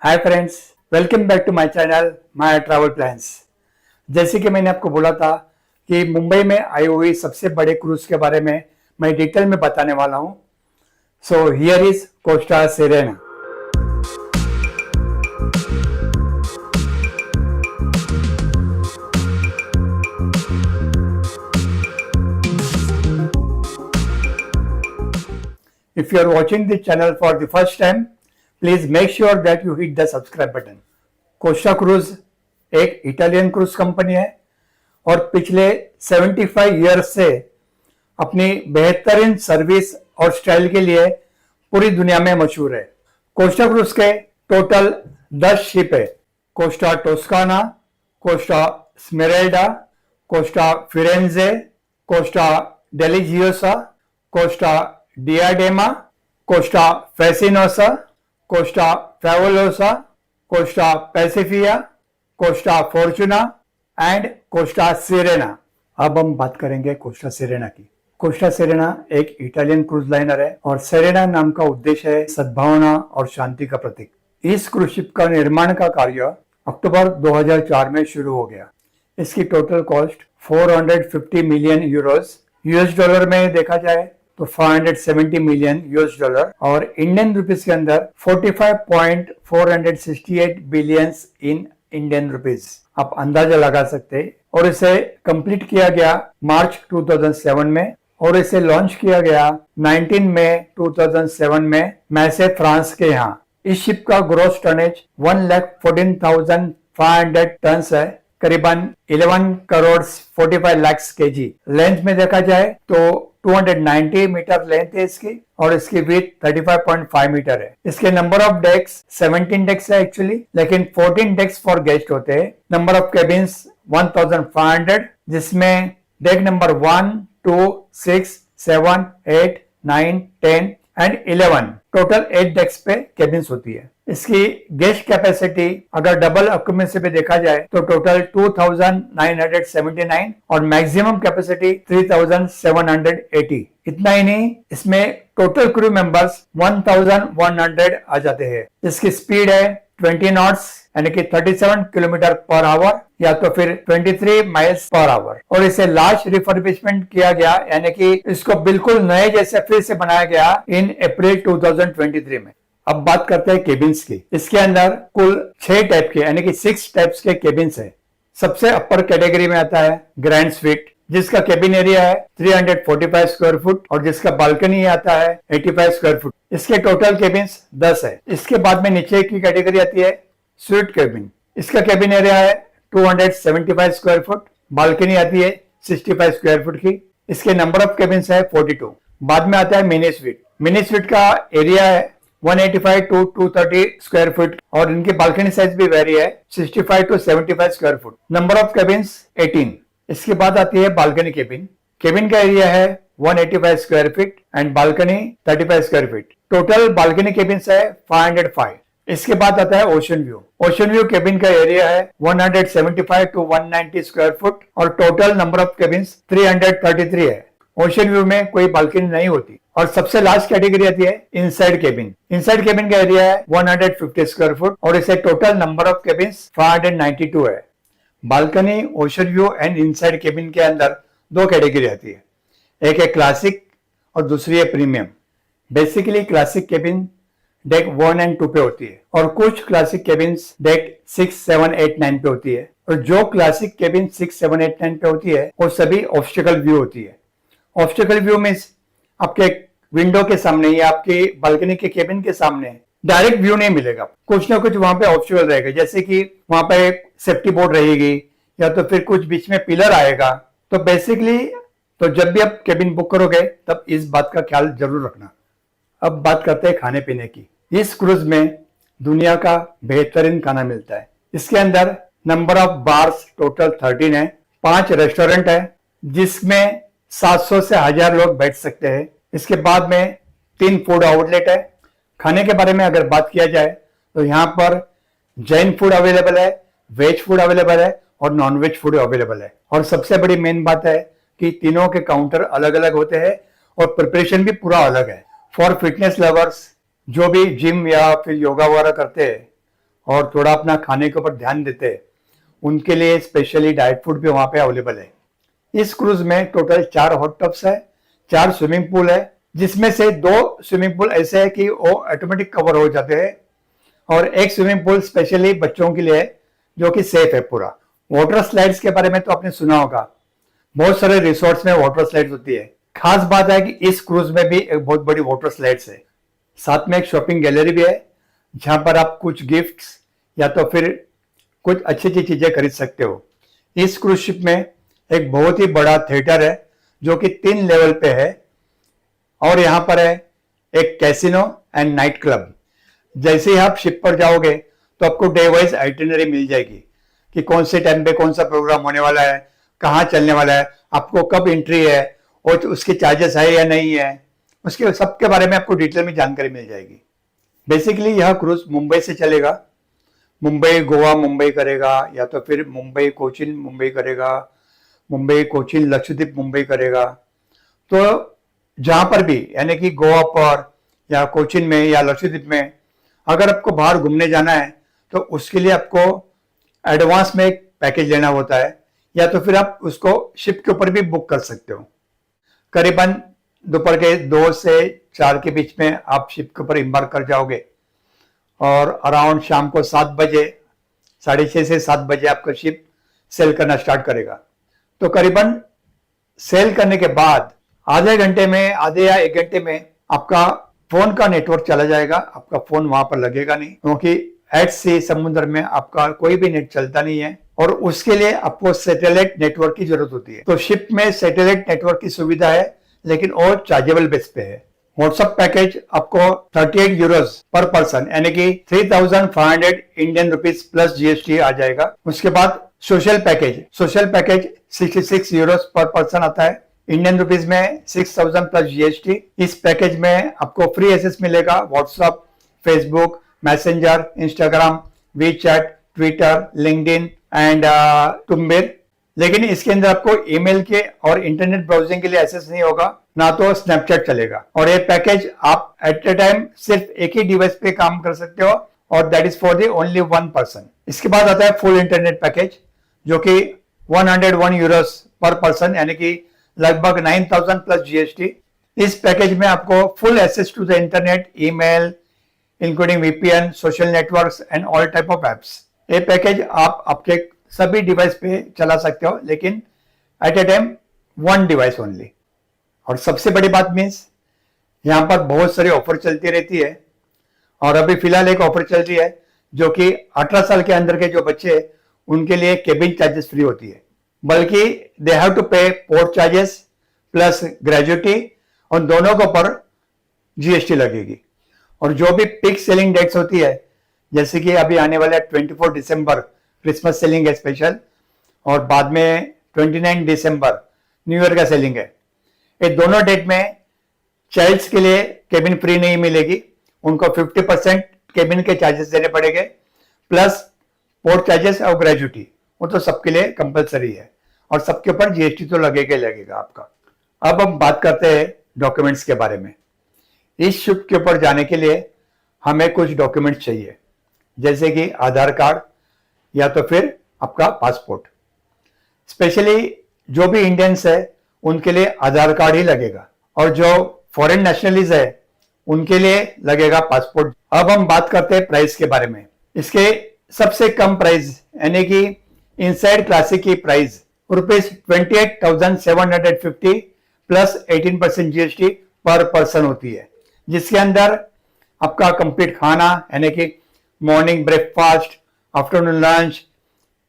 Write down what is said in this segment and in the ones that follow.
Hi friends, welcome back to my channel my travel plans. जैसे कि मैंने आपको बोला था कि मुंबई में आई हुई सबसे बड़े क्रूज के बारे में मैं डिटेल में बताने वाला हूं। So here is Costa Serena. If you are watching this channel for the first time, please make sure that you hit the subscribe button. Costa cruise एक इटालियन क्रूज कंपनी है और पिछले 75 ईयर्स से अपनी बेहतरीन सर्विस और style के लिए पूरी दुनिया में मशहूर है। कोस्टा क्रूज के टोटल 10 शिप है। Costa Toscana, Costa Smeralda, Costa Firenze, Costa Deliziosa, Costa Diadema, Costa Fascinosa, Costa Favolosa, Costa Pacifica, Costa Fortuna and Costa Serena. अब हम बात करेंगे कोस्टा सिरेना की। कोस्टा सिरेना एक इटालियन क्रूज लाइनर है और सिरेना नाम का उद्देश्य है सद्भावना और शांति का प्रतीक। इस क्रूज शिप का निर्माण का कार्य अक्टूबर 2004 में शुरू हो गया। इसकी total cost 450 million Euros, US dollar में देखा जाए तो 570 मिलियन यूएस डॉलर और इंडियन रुपीस के अंदर 45.468 बिलियन इन इंडियन रुपीस। आप अंदाजा लगा सकते हैं। और इसे कंप्लीट किया गया मार्च 2007 में और इसे लॉन्च किया गया 19 मई 2007 में मैसे फ्रांस के यहाँ। इस शिप का ग्रॉस टनेज 1,14,500 टन है, करीबन 11 करोड़ 45 लाख केजी। लेंथ में देखा जाए तो 290 मीटर लेंथ है इसकी और इसकी विड्थ 35.5 मीटर है। इसके नंबर ऑफ डेक्स 17 डेक्स है एक्चुअली, लेकिन 14 डेक्स फॉर गेस्ट होते हैं। नंबर ऑफ केबिन्स 1500, जिसमें डेक नंबर 1, 2, 6, 7, 8, 9, 10 एंड 11 टोटल 8 डेक्स पे केबिन्स होती है। इसकी गेस्ट कैपेसिटी अगर डबल ऑक्यूपेंसी पे देखा जाए तो टोटल 2,979 और मैक्सिमम कैपेसिटी 3,780। इतना ही नहीं, इसमें टोटल क्रू मेंबर्स 1,100 आ जाते हैं। इसकी स्पीड है 20 नॉट्स यानी कि 37 किलोमीटर पर आवर या तो फिर 23 माइल्स पर आवर। और इसे लार्ज रिफर्बिशमेंट किया गया यानी कि इसको बिल्कुल नए जैसे फिर से बनाया गया इन अप्रैल 2023 में। अब बात करते हैं केबिन्स की। इसके अंदर कुल 6 टाइप के यानी कि 6 टाइप्स के केबिन्स है। सबसे अपर कैटेगरी में आता है ग्रैंड स्वीट, जिसका केबिन एरिया है 345 स्क्वायर फुट और जिसका बालकनी आता है 85 स्क्वायर फुट। इसके टोटल केबिन्स 10 है। इसके बाद में नीचे की कैटेगरी आती है स्वीट केबिन। इसका केबिन एरिया है 275 स्क्वायर फुट, बालकनी आती है 65 स्क्वायर फुट की। इसके नंबर ऑफ केबिन्स है 42। बाद में आता है मिनी स्वीट। मिनी स्वीट का एरिया है 185 टू 230 स्क्वायर फुट और इनकी बालकनी साइज भी वेरी है 65 to 75 square foot. Number of cabins 18। इसके बाद आती है बालकनी केबिन। केबिन का एरिया है 185 square feet and balcony 35 square feet. Total balcony cabins है 505। इसके बाद आता है ocean view. Ocean view cabin का एरिया है 175 टू 190 स्क्वायर फुट और टोटल नंबर ऑफ केबिन्स 333 है। ओशन व्यू में कोई बालकनी नहीं होती। और सबसे लास्ट कैटेगरी आती है इनसाइड केबिन। इनसाइड केबिन का एरिया है 150 स्क्वायर फुट और इसे टोटल नंबर ऑफ केबिन्स 592 है। Balcony, ocean view and inside cabin के अंदर 2 कैटेगरी आती है, एक है क्लासिक और दूसरी है premium. Basically classic cabin deck 1 and 2 पे होती है और कुछ क्लासिक केबिन्स डेक 6, 7, 8, 9 पे होती है। और जो क्लासिक केबिन 6, 7, 8, 9 पे होती है वो सभी ऑब्स्टिकल व्यू होती है। ऑब्स्टिकल व्यू मीन्स आपके विंडो के सामने या आपकी बालकनी के केबिन के सामने डायरेक्ट व्यू नहीं मिलेगा, कुछ ना कुछ वहां पे ऑब्स्टिकल रहेगा, जैसे कि वहां पे एक सेफ्टी बोर्ड रहेगी या तो फिर कुछ बीच में पिलर आएगा। तो बेसिकली तो जब भी आप केबिन बुक करोगे तब इस बात का ख्याल जरूर रखना। अब बात करते हैं खाने पीने की। इस क्रूज में दुनिया का बेहतरीन खाना मिलता है। इसके अंदर नंबर ऑफ बार्स टोटल 13 है, 5 रेस्टोरेंट है जिसमें 700 से 1000 लोग बैठ सकते हैं। इसके बाद में 3 फूड आउटलेट है। खाने के बारे में अगर बात किया जाए तो यहाँ पर जैन फूड अवेलेबल है, वेज फूड अवेलेबल है और नॉन वेज फूड अवेलेबल है। और सबसे बड़ी मेन बात है कि तीनों के काउंटर अलग अलग होते हैं और प्रिपरेशन भी पूरा अलग है। फॉर फिटनेस लवर्स जो भी जिम या फिर योगा वगैरह करते हैं और थोड़ा अपना खाने के ऊपर ध्यान देते हैं, उनके लिए स्पेशली डाइट फूड भी वहाँ पे अवेलेबल है। इस क्रूज में टोटल 4 हॉट टब्स है, 4 स्विमिंग पूल है, जिसमें से 2 स्विमिंग पूल ऐसे है कि वो ऑटोमेटिक कवर हो जाते हैं और एक स्विमिंग पूल स्पेशली बच्चों के लिए है जो कि सेफ है पूरा। वाटर स्लाइड्स के बारे में तो आपने सुना होगा, बहुत सारे रिसोर्ट्स में वाटर स्लाइड्स होती है। खास बात है कि इस क्रूज में भी एक बहुत बड़ी वाटर स्लाइड्स है, साथ में एक शॉपिंग गैलरी भी है जहां पर आप कुछ गिफ्ट्स या तो फिर कुछ अच्छी अच्छी चीजें खरीद सकते हो। इस क्रूज शिप में एक बहुत ही बड़ा थिएटर है जो कि 3 लेवल पे है और यहाँ पर है एक कैसीनो एंड नाइट क्लब। जैसे ही आप शिप पर जाओगे तो आपको डे वाइज आइटिनरी मिल जाएगी कि कौन से टाइम पे कौन सा प्रोग्राम होने वाला है, कहाँ चलने वाला है, आपको कब एंट्री है और उसके चार्जेस है या नहीं है, उसके सबके बारे में आपको डिटेल में जानकारी मिल जाएगी। बेसिकली यह क्रूज मुंबई से चलेगा, मुंबई गोवा मुंबई करेगा या तो फिर मुंबई कोचिन मुंबई करेगा, मुंबई कोचिन लक्षद्वीप मुंबई करेगा। तो जहां पर भी यानी कि गोवा पर या कोचिन में या लक्षद्वीप में अगर आपको बाहर घूमने जाना है तो उसके लिए आपको एडवांस में एक पैकेज लेना होता है या तो फिर आप उसको शिप के ऊपर भी बुक कर सकते हो। करीबन दोपहर के 2 से 4 के बीच में आप शिप के ऊपर इम्बार्क कर जाओगे और अराउंड शाम को 7 बजे 6:30 से 7 बजे आपका शिप सेल करना स्टार्ट करेगा। तो करीबन सेल करने के बाद आधे घंटे में, आधे या 1 घंटे में आपका फोन का नेटवर्क चला जाएगा। आपका फोन वहां पर लगेगा नहीं क्योंकि एट सी समुद्र में आपका कोई भी नेट चलता नहीं है और उसके लिए आपको सैटेलाइट नेटवर्क की जरूरत होती है। तो शिप में सैटेलाइट नेटवर्क की सुविधा है लेकिन वो चार्जेबल बेस पे है। व्हाट्सएप पैकेज आपको 38 यूरोस पर पर्सन यानी कि 3,500 इंडियन रुपीज प्लस जीएसटी आ जाएगा। उसके बाद सोशल पैकेज 66 यूरोस पर पर्सन आता है, इंडियन रुपीज में 6,000 प्लस जीएसटी। इस पैकेज में आपको फ्री एक्सेस मिलेगा WhatsApp, Facebook, Messenger, Instagram, WeChat, Twitter, LinkedIn and Tumblr. लेकिन इसके अंदर आपको ईमेल के और इंटरनेट ब्राउजिंग के लिए एक्सेस नहीं होगा, ना तो स्नैपचैट चलेगा। और ये पैकेज आप एट ए टाइम सिर्फ एक ही डिवाइस पे काम कर सकते हो और that is for the only 1 person. इसके बाद आता है फुल इंटरनेट पैकेज जो कि 101 यूरोस पर पर्सन यानी कि लगभग 9,000 प्लस जीएसटी। इस पैकेज में आपको full access to the internet, email including VPN, social networks and all type of apps. ये पैकेज आप आपके सभी डिवाइस पे चला सकते हो लेकिन at a time 1 device only. और सबसे बड़ी बात मीन्स यहाँ पर बहुत सारी ऑफर चलती रहती है और अभी फिलहाल एक ऑफर चल रही है जो कि 18 साल के अंदर के जो बच्चे हैं उनके लिए केबिन चार्जेस फ्री होती है, बल्कि दे हैव टू पे पोर्ट चार्जेस प्लस ग्रेजुटी और दोनों के ऊपर जीएसटी लगेगी। और जो भी पिक सेलिंग डेट्स होती है जैसे कि अभी आने वाला 24 दिसंबर क्रिसमस सेलिंग है स्पेशल और बाद में 29 दिसंबर न्यू ईयर का सेलिंग है। ये दोनों डेट में चाइल्ड्स के लिए केबिन फ्री नहीं मिलेगी, उनको 50% केबिन के चार्जेस देने पड़ेंगे प्लस पोर्ट चार्जेस और ग्रेजुटी, वो तो सबके लिए कंपलसरी है और सबके ऊपर जीएसटी तो लगेगा ही लगेगा आपका। अब हम बात करते हैं डॉक्यूमेंट्स के बारे में। इस शिप के ऊपर जाने के लिए हमें कुछ डॉक्यूमेंट्स चाहिए जैसे कि आधार कार्ड या तो फिर आपका पासपोर्ट। स्पेशली जो भी इंडियंस है उनके लिए आधार कार्ड ही लगेगा और जो फॉरेन नेशनलिस्ट है उनके लिए लगेगा पासपोर्ट। अब हम बात करते हैं प्राइस के बारे में। इसके सबसे कम प्राइस यानी कि इनसाइड क्लासिक की प्राइस ₹28,750 प्लस 18% जीएसटी पर पर्सन होती है, जिसके अंदर आपका कंप्लीट खाना यानी कि morning breakfast, afternoon lunch,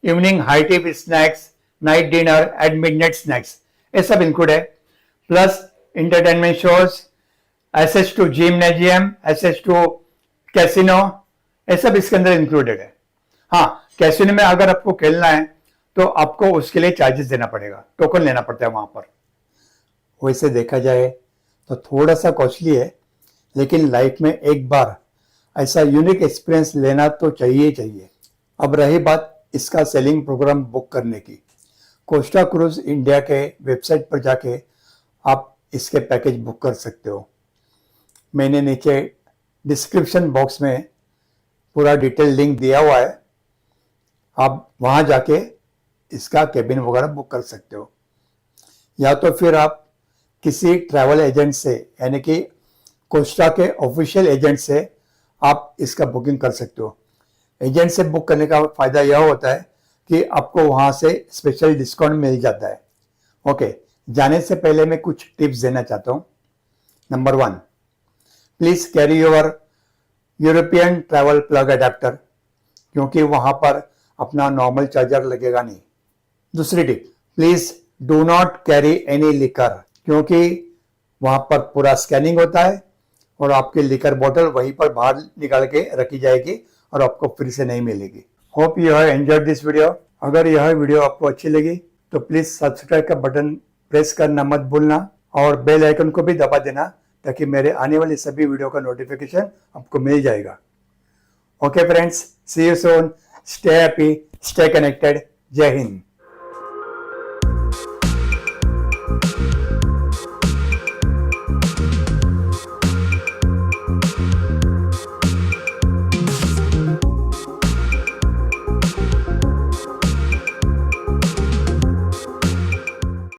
evening high tea with snacks, night dinner and midnight snacks, ये सब इंक्लूड है। Plus entertainment shows, access to gymnasium, access to casino, ये सब इसके अंदर इंक्लूडेड है। हाँ, कैसीनो में अगर आपको खेलना है तो आपको उसके लिए चार्जेस देना पड़ेगा, टोकन लेना पड़ता है वहां पर। वैसे देखा जाए तो थोड़ा सा कॉस्टली है लेकिन लाइफ में एक बार ऐसा यूनिक एक्सपीरियंस लेना तो चाहिए चाहिए। अब रही बात इसका सेलिंग प्रोग्राम बुक करने की, कोस्टा क्रूज इंडिया के वेबसाइट पर जाके आप इसके पैकेज बुक कर सकते हो। मैंने नीचे डिस्क्रिप्शन बॉक्स में पूरा डिटेल लिंक दिया हुआ है, आप वहां जाके इसका केबिन वगैरह बुक कर सकते हो। या तो फिर आप किसी ट्रैवल एजेंट से, यानी कि कोस्टा के ऑफिशियल एजेंट से आप इसका बुकिंग कर सकते हो। एजेंट से बुक करने का फायदा यह होता है कि आपको वहां से स्पेशल डिस्काउंट मिल जाता है। ओके, जाने से पहले मैं कुछ टिप्स देना चाहता हूँ। Number 1, please carry your European travel plug adapter, क्योंकि वहां पर अपना नॉर्मल चार्जर लगेगा नहीं। दूसरी tip, please do not carry any liquor, क्योंकि वहां पर पूरा स्कैनिंग होता है और आपकी लिकर बोतल वहीं पर बाहर निकाल के रखी जाएगी और आपको फिर से नहीं मिलेगी। Hope you have enjoyed this video. अगर यह वीडियो आपको अच्छी लगी तो प्लीज सब्सक्राइब का बटन प्रेस करना मत भूलना और बेल आइकन को भी दबा देना, ताकि मेरे आने वाली सभी वीडियो का नोटिफिकेशन आपको मिल जाएगा। Okay friends, see you soon, stay happy, stay connected. जय हिंद।